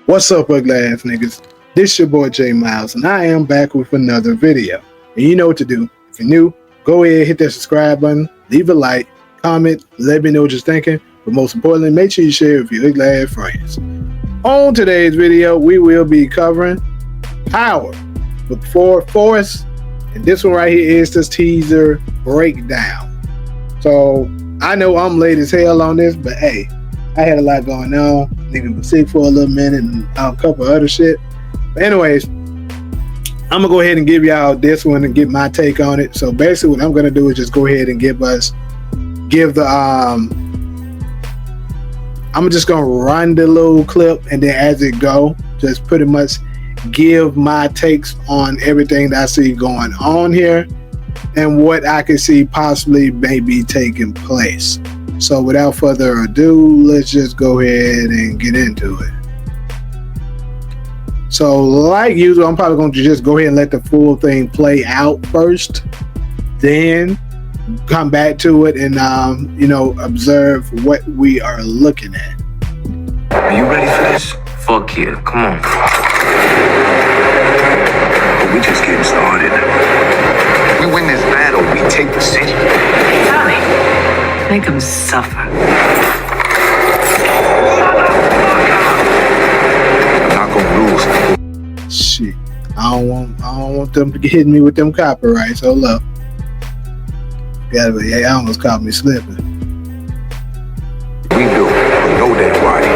What's up, ugly ass niggas? This your boy J Miles, and I am back with another video. And you know what to do. If you're new, go ahead, hit that subscribe button, leave a like, comment, let me know what you're thinking. But most importantly, make sure you share it with your ugly ass friends. On today's video, we will be covering Power with Force, and this one right here is this teaser breakdown. So I know I'm late as hell on this, but hey, I had a lot going on. Nigga was sick for a little minute and a couple other shit. But anyways, I'm gonna go ahead and give y'all this one and get my take on it. So basically what I'm gonna do is just go ahead and give the I'm just gonna run the little clip, and then as it go, just pretty much give my takes on everything that I see going on here and what I can see possibly maybe taking place. So without further ado, let's just go ahead and get into it. So like usual, I'm probably going to just go ahead and let the full thing play out first, then come back to it and observe what we are looking at. Are you ready for this? Fuck yeah, come on. But we just getting started. We win this battle, we take the city. Tommy, make them suffer. I'm not gonna lose. Shit, I don't want them to get hitting me with them copyrights. Hold up. I almost caught me slipping. We do. Know that body.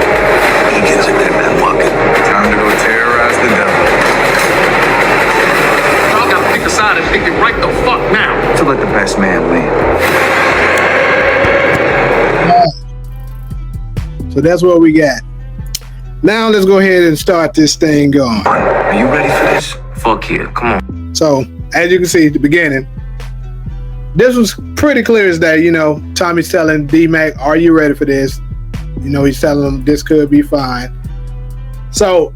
He gets it, that man walking. Time to go terrorize the devil. Y'all gotta pick a side and pick it right the fuck now. To let the best man win. So that's what we got. Now let's go ahead and start this thing going. Are you ready for this? Fuck yeah, come on. So as you can see at the beginning, this was pretty clear as day. Tommy's telling D-Mac, are you ready for this? He's telling him this could be fine. So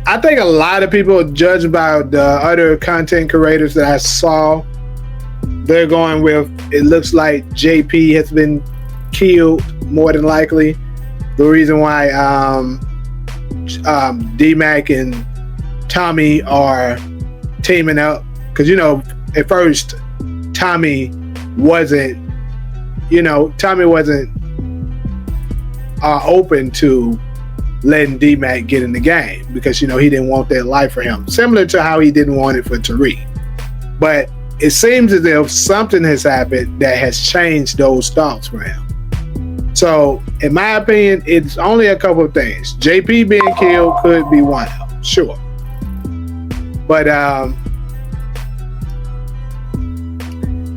I think a lot of people, judged by the other content creators that I saw, they're going with, it looks like JP has been killed more than likely. The reason why D-Mac and Tommy are teaming up, because at first Tommy wasn't open to letting D-Mac get in the game, because he didn't want that life for him, similar to how he didn't want it for Tariq. But it seems as if something has happened that has changed those thoughts for him. So in my opinion, it's only a couple of things. JP being killed could be one of them, sure, but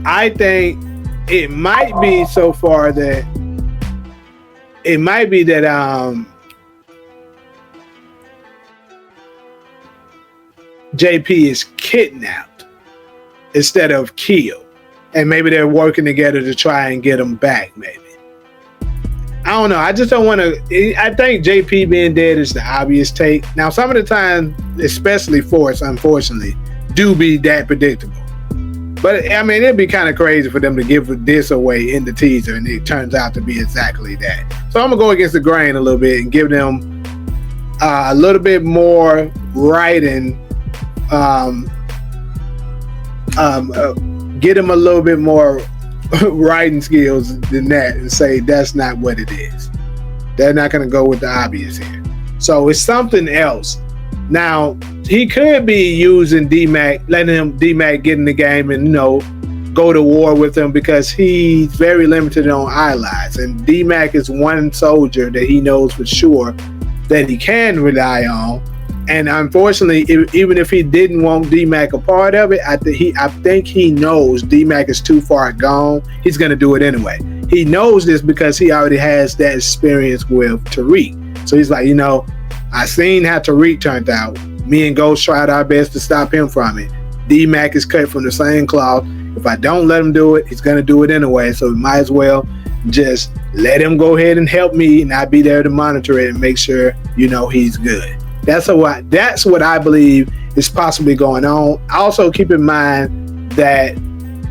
I think it might be so far that it might be that JP is kidnapped instead of killed, and maybe they're working together to try and get him back. Maybe, I don't know. I just don't want to. I think JP being dead is the obvious take. Now, some of the time, especially Force, unfortunately, do be that predictable. But I mean, it'd be kind of crazy for them to give this away in the teaser, and it turns out to be exactly that. So I'm gonna go against the grain a little bit and give them a little bit more writing, get them a little bit more writing skills than that, and say that's not what it is. They're not gonna go with the obvious here. So it's something else. Now, he could be using D-Mac, letting D-Mac get in the game and, go to war with him, because he's very limited on allies. And D-Mac is one soldier that he knows for sure that he can rely on. And unfortunately, even if he didn't want D-Mac a part of it, I think he knows D-Mac is too far gone. He's going to do it anyway. He knows this because he already has that experience with Tariq. So he's like, I seen how Tariq turned out. Me and Ghost tried our best to stop him from it. D-Mac is cut from the same cloth. If I don't let him do it, he's going to do it anyway. So we might as well just let him go ahead and help me, and I'll be there to monitor it and make sure, he's good. That's what I believe is possibly going on. Also, keep in mind that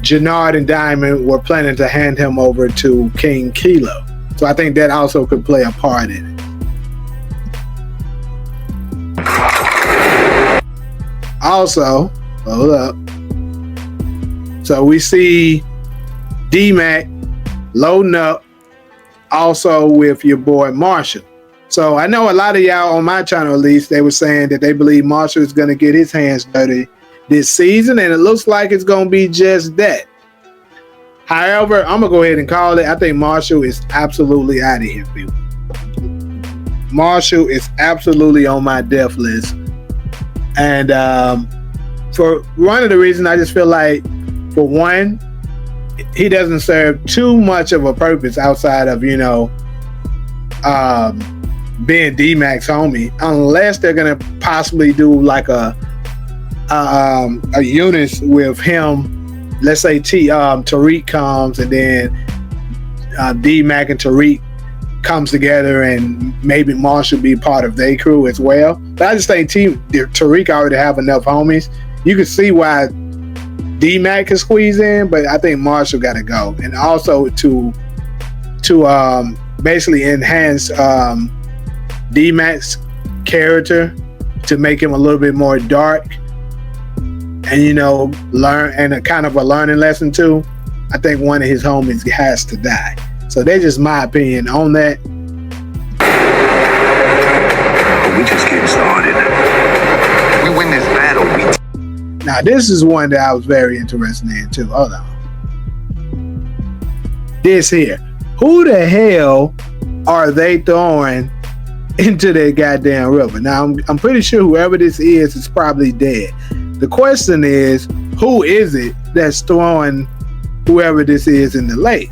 Jannard and Diamond were planning to hand him over to King Kilo. So I think that also could play a part in it. Also, hold up. So we see D-Mac loading up also with your boy Marshall. So I know a lot of y'all on my channel, at least, they were saying that they believe Marshall is going to get his hands dirty this season, and it looks like it's going to be just that. However, I'm going to go ahead and call it. I think Marshall is absolutely out of here, people. Marshall is absolutely on my death list. And for one of the reasons, I just feel like, for one, he doesn't serve too much of a purpose outside of, you know, being D-Mac's homie, unless they're gonna possibly do like a unit with him. Let's say Tariq comes, and then D-Mac and Tariq comes together, and maybe Marshall be part of their crew as well. But I just think Tariq already have enough homies. You can see why D-Mac can squeeze in, but I think Marshall got to go, and also to basically enhance D-Mac's character to make him a little bit more dark, and you know, learn, and a kind of a learning lesson too. I think one of his homies has to die. So that's just my opinion on that. We just getting started. We win this battle. Now this is one that I was very interested in too. Hold on. This here. Who the hell are they throwing into that goddamn river? Now I'm pretty sure whoever this is probably dead. The question is, who is it that's throwing whoever this is in the lake?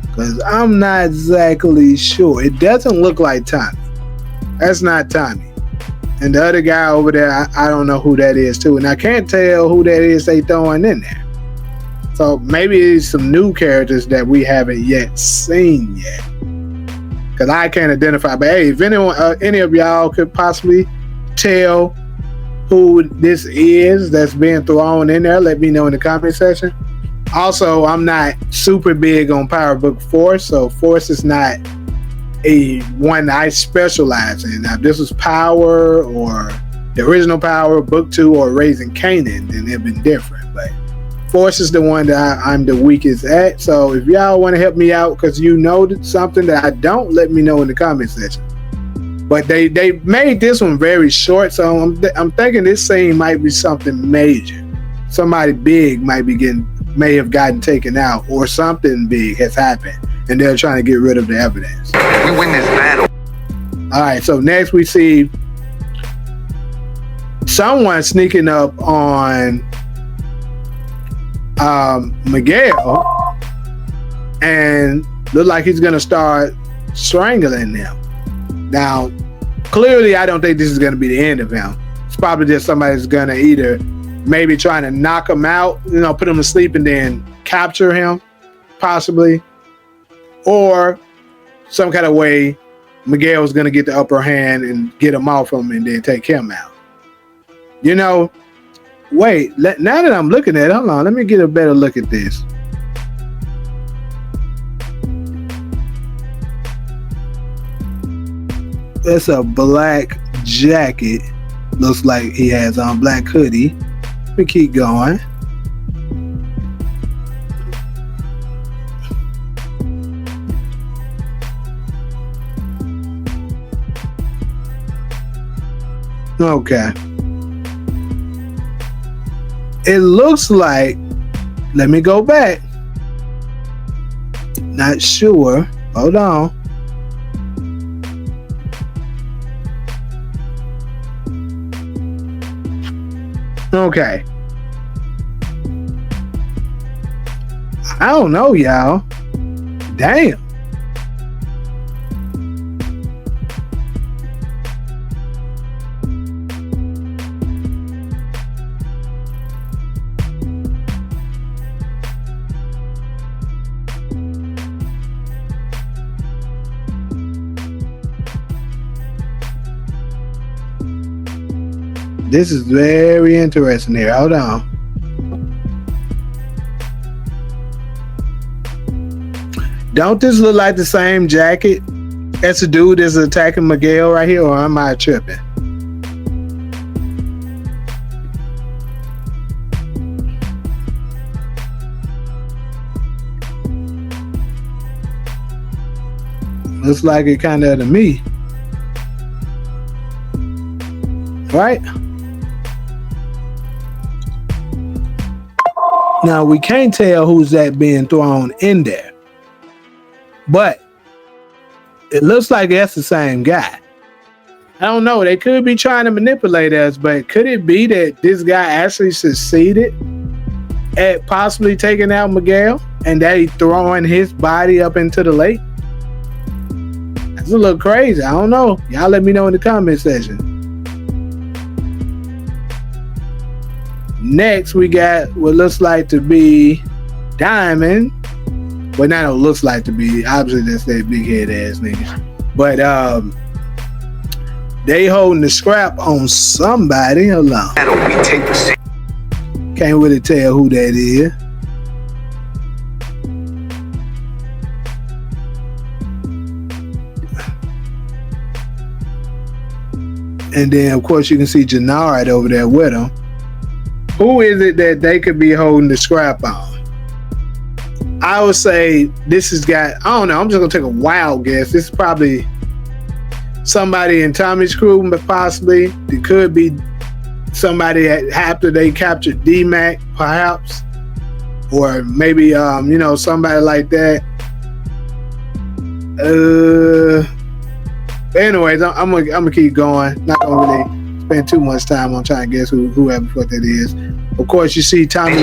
Because I'm not exactly sure. It doesn't look like Tommy. That's not Tommy. And the other guy over there, I don't know who that is too. And I can't tell who that is they throwing in there. So maybe it's some new characters that we haven't yet seen yet. Because I can't identify. But hey, if anyone, any of y'all could possibly tell who this is that's being thrown in there, let me know in the comment section. Also, I'm not super big on Power Book Force, so Force is not a one I specialize in. Now, if this was Power or the original Power, Book 2, or Raising Canaan, then it'd been different. But Force is the one that I'm the weakest at. So if y'all want to help me out because you know something that I don't, let me know in the comment section. But they made this one very short, so I'm thinking this scene might be something major. Somebody big may have gotten taken out, or something big has happened, and they're trying to get rid of the evidence. We win this battle. All right, so next we see someone sneaking up on Miguel, and look like he's gonna start strangling them. Now, clearly, I don't think this is gonna be the end of him. It's probably just somebody's gonna either maybe trying to knock him out, you know, put him to sleep and then capture him, possibly, or some kind of way Miguel's gonna get the upper hand and get him off him and then take him out. You know, wait, now that I'm looking at it, hold on, let me get a better look at this. That's a black jacket. Looks like he has on black hoodie. Let me keep going. Okay. It looks like, let me go back. Not sure. Hold on. Okay. I don't know, y'all. Damn. This is very interesting here. Hold on. Don't this look like the same jacket as the dude that's attacking Miguel right here, or am I tripping? Looks like it kind of to me. Right? Now, we can't tell who's that being thrown in there. But it looks like that's the same guy. I don't know. They could be trying to manipulate us, but could it be that this guy actually succeeded at possibly taking out Miguel and that he's throwing his body up into the lake? That's a little crazy. I don't know. Y'all let me know in the comment section. Next, we got what looks like to be Diamond. Well, not what it looks like to be. Obviously, that's that big head ass nigga. But they holding the scrap on somebody. Hold on. Can't really tell who that is. And then, of course, you can see Jannard over there with him. Who is it that they could be holding the scrap on? I would say this has got, I don't know, I'm just going to take a wild guess. This is probably somebody in Tommy's crew, but possibly. It could be somebody after they captured D-Mac, perhaps. Or maybe, somebody like that. Anyways, I'm gonna keep going. Not gonna really spend too much time on trying to guess whoever what that is. Of course, you see Tommy.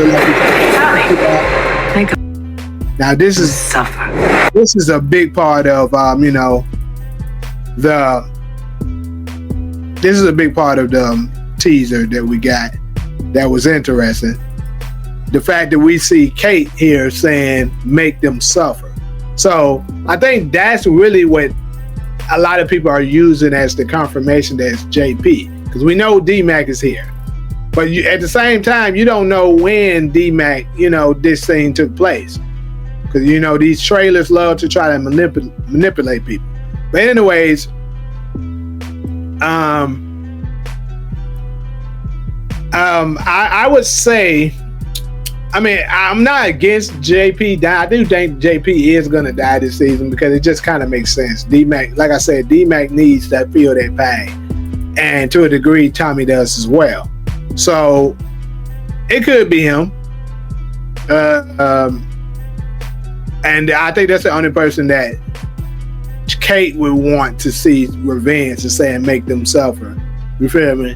Now this is a big part of this is a big part of the teaser that we got that was interesting. The fact that we see Kate here saying make them suffer. So I think that's really what a lot of people are using as the confirmation that it's JP, because we know D-Mac is here, but at the same time you don't know when D-Mac this thing took place, because these trailers love to try to manipulate people. But anyways, I would say, I'm not against JP die. I do think JP is gonna die this season because it just kind of makes sense. D-Mac, like I said, D-Mac needs to feel that pain, and to a degree, Tommy does as well. So it could be him, and I think that's the only person that Kate would want to see revenge and say and make them suffer. You feel me?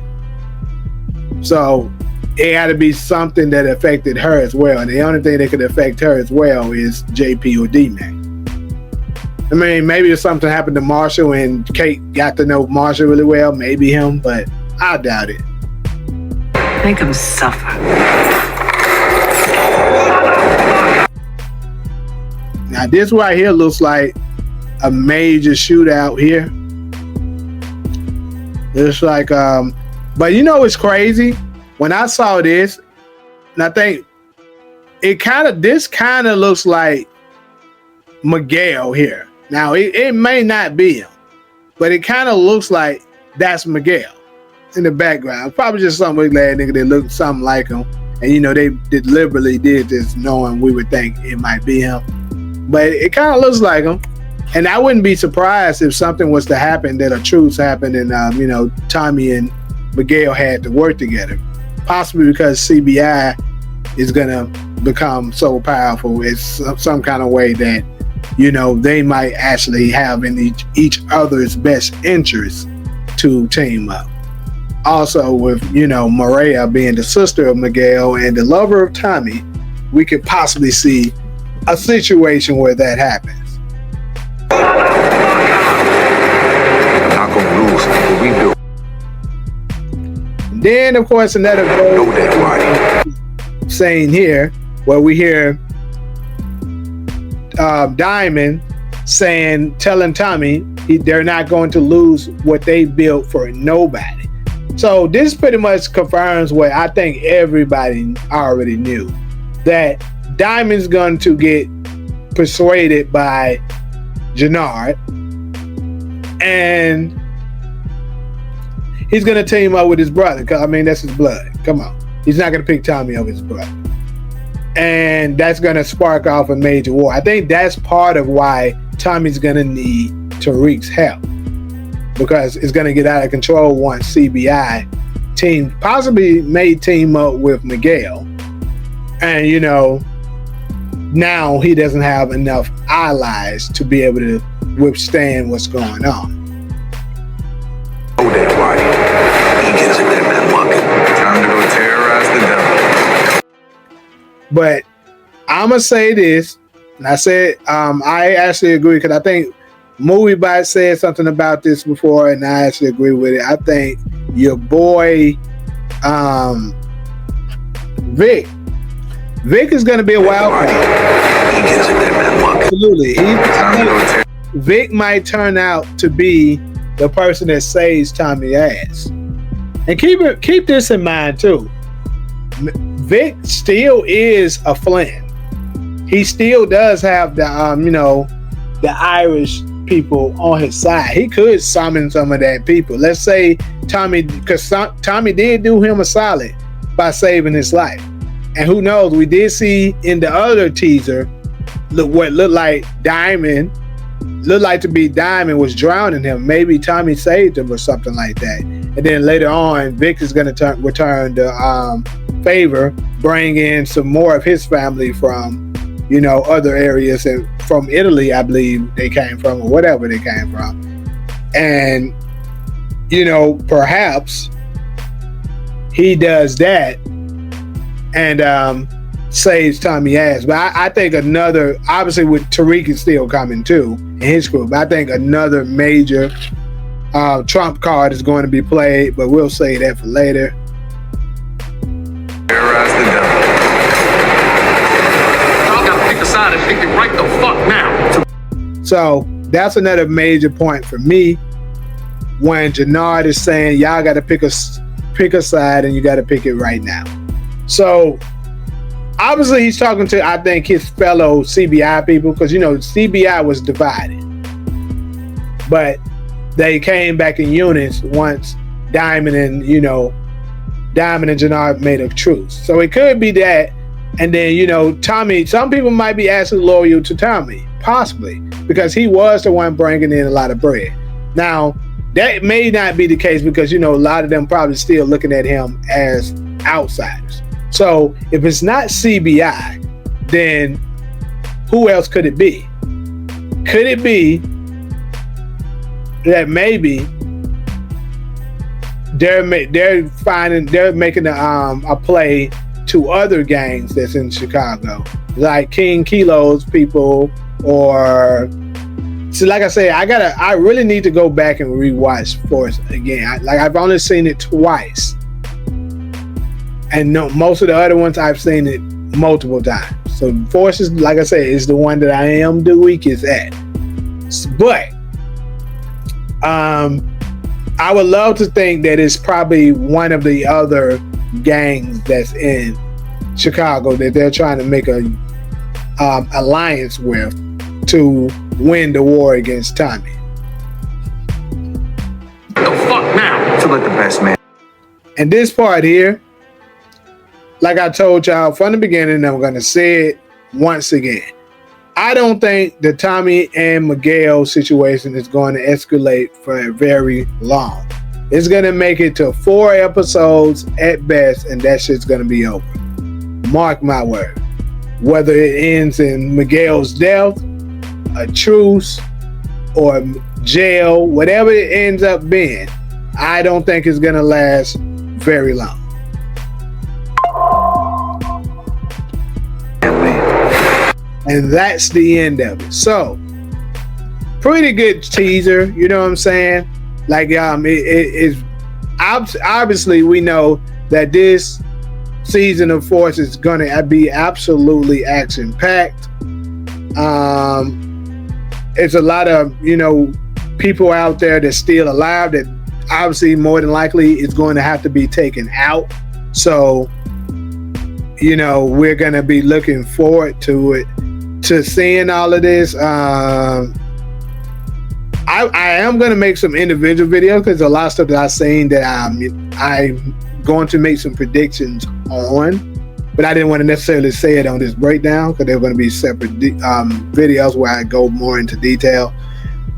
So it had to be something that affected her as well. And the only thing that could affect her as well is JP or D-Mac. Maybe if something happened to Marshall and Kate got to know Marshall really well, maybe him, but I doubt it. Make him suffer. Now this right here looks like a major shootout here. It's like, but it's crazy. When I saw this, and I think this kind of looks like Miguel here. Now it may not be him, but it kind of looks like that's Miguel in the background. Probably just some big lad nigga that looked something like him. And they deliberately did this knowing we would think it might be him. But it kind of looks like him. And I wouldn't be surprised if something was to happen, that a truce happened and Tommy and Miguel had to work together. Possibly because CBI is gonna become so powerful. It's some kind of way that they might actually have in each other's best interest to team up. Also, with Maria being the sister of Miguel and the lover of Tommy, we could possibly see a situation where that happens. Not gonna lose what we do. Then, of course, another saying here, where we hear Diamond telling Tommy they're not going to lose what they built for nobody. So this pretty much confirms what I think everybody already knew, that Diamond's going to get persuaded by Jannard, and he's going to team up with his brother. That's his blood. Come on. He's not going to pick Tommy over his brother. And that's going to spark off a major war. I think that's part of why Tommy's going to need Tariq's help, because it's going to get out of control once CBI may team up with Miguel, and you know, now he doesn't have enough allies to be able to withstand what's going on. Oh, that white. He gets a good man walking. Time to go terrorize the devil. But I'm gonna say this, and I said I actually agree, because I think MovieBot said something about this before, and I actually agree with it. I think your boy Vic is going to be a wild card. He gets a good man walking. Absolutely. Vic might turn out to be the person that saves Tommy's ass. And keep this in mind too. Vic still is a Flynn. He still does have the the Irish people on his side. He could summon some of that people. Let's say Tommy, because Tommy did do him a solid by saving his life. And who knows, we did see in the other teaser what looked like Diamond was drowning him. Maybe Tommy saved him or something like that. And then later on, Vic is going to return the favor, bring in some more of his family from other areas, and from Italy, I believe they came from, or whatever they came from. And perhaps he does that and saves Tommy ass. But I think another, obviously with Tariq is still coming too in his group, I think another major trump card is going to be played, but we'll say that for later. Terrorize the devil. Y'all gotta pick a side and pick it right the fuck now. So that's another major point for me, when Jannard is saying y'all got to pick a side and you got to pick it right now. So obviously he's talking to, I think, his fellow CBI people, because CBI was divided, but they came back in units once Diamond and Jannard made a truce. So it could be that. And then Tommy, some people might be actually loyal to Tommy, possibly, because he was the one bringing in a lot of bread. Now that may not be the case, because a lot of them probably still looking at him as outsiders. So if it's not CBI, then who else could it be? Could it be that maybe they're making a play to other gangs that's in Chicago, like King Kilo's people, or so like I say, I really need to go back and rewatch Force again. I've only seen it twice, and most of the other ones I've seen it multiple times. So Force is, like I say, is the one that I am the weakest at. But I would love to think that it's probably one of the other gangs that's in Chicago that they're trying to make a alliance with to win the war against Tommy. What the fuck now? To let the best man. And this part here, like I told y'all from the beginning, I'm going to say it once again. I don't think the Tommy and Miguel situation is going to escalate for very long. It's going to make it to 4 episodes at best, and that shit's going to be over. Mark my word. Whether it ends in Miguel's death, a truce, or jail, whatever it ends up being, I don't think it's going to last very long. And that's the end of it. So, pretty good teaser, you know what I'm saying? Like, it's obviously we know that this season of Force is gonna be absolutely action-packed. It's a lot of people out there that's still alive that obviously more than likely is going to have to be taken out. So, we're gonna be looking forward to it, to seeing all of this. I am going to make some individual videos, because a lot of stuff that I've seen that I'm going to make some predictions on, but I didn't want to necessarily say it on this breakdown, because they're going to be separate videos where I go more into detail.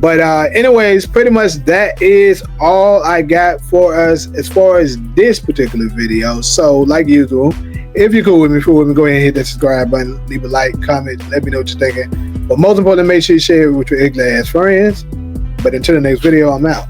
But anyways, pretty much that is all I got for us as far as this particular video. So like usual, if you're cool with me, go ahead and hit that subscribe button, leave a like, comment, let me know what you're thinking. But most importantly, make sure you share it with your ugly ass friends. But until the next video, I'm out.